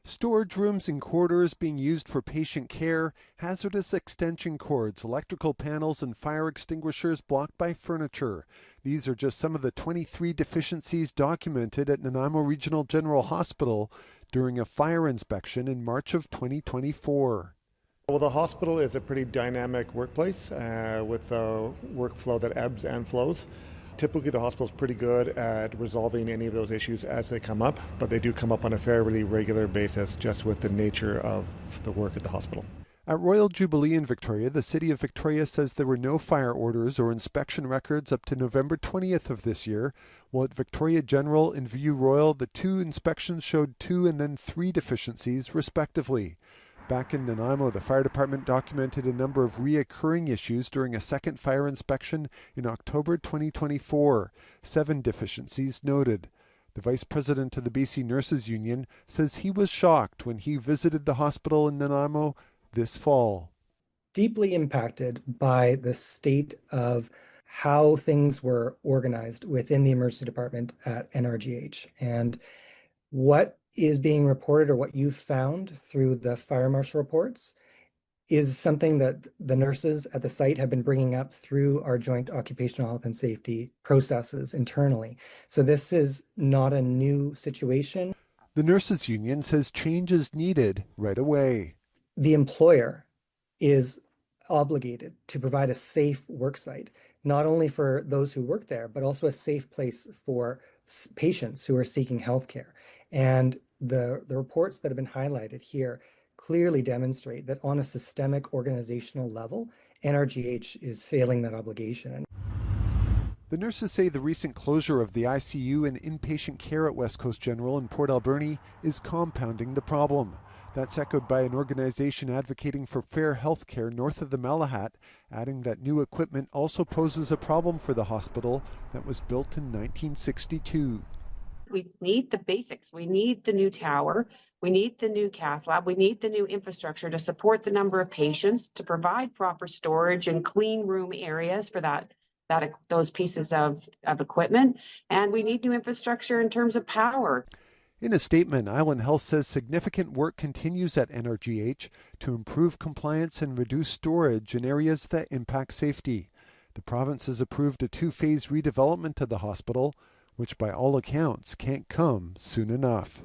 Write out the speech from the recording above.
Storage rooms and corridors being used for patient care, hazardous extension cords, electrical panels, and fire extinguishers blocked by furniture. These are just some of the 23 deficiencies documented at Nanaimo Regional General Hospital during a fire inspection in March of 2024. Well, the hospital is a pretty dynamic workplace with a workflow that ebbs and flows. Typically, the hospital is pretty good at resolving any of those issues as they come up, but they do come up on a fairly regular basis just with the nature of the work at the hospital. At Royal Jubilee in Victoria, the City of Victoria says there were no fire orders or inspection records up to November 20th of this year, while at Victoria General and View Royal, the two inspections showed 2 and then 3 deficiencies, respectively. Back in Nanaimo, the fire department documented a number of reoccurring issues during a second fire inspection in October 2024. 7 deficiencies noted. The vice president of the BC Nurses Union says he was shocked when he visited the hospital in Nanaimo this fall. Deeply impacted by the state of how things were organized within the emergency department at NRGH. And what is being reported, or what you've found through the fire marshal reports, is something that the nurses at the site have been bringing up through our joint occupational health and safety processes internally. So this is not a new situation. The Nurses Union says change is needed right away. The employer is obligated to provide a safe work site, not only for those who work there, but also a safe place for patients who are seeking healthcare. And the reports that have been highlighted here clearly demonstrate that on a systemic organizational level, NRGH is failing that obligation. The nurses say the recent closure of the ICU and inpatient care at West Coast General in Port Alberni is compounding the problem. That's echoed by an organization advocating for fair health care north of the Malahat, adding that new equipment also poses a problem for the hospital that was built in 1962. We need the basics. We need the new tower. We need the new cath lab. We need the new infrastructure to support the number of patients, to provide proper storage and clean room areas for those pieces of equipment. And we need new infrastructure in terms of power. In a statement, Island Health says significant work continues at NRGH to improve compliance and reduce storage in areas that impact safety. The province has approved a 2-phase redevelopment of the hospital, which by all accounts can't come soon enough.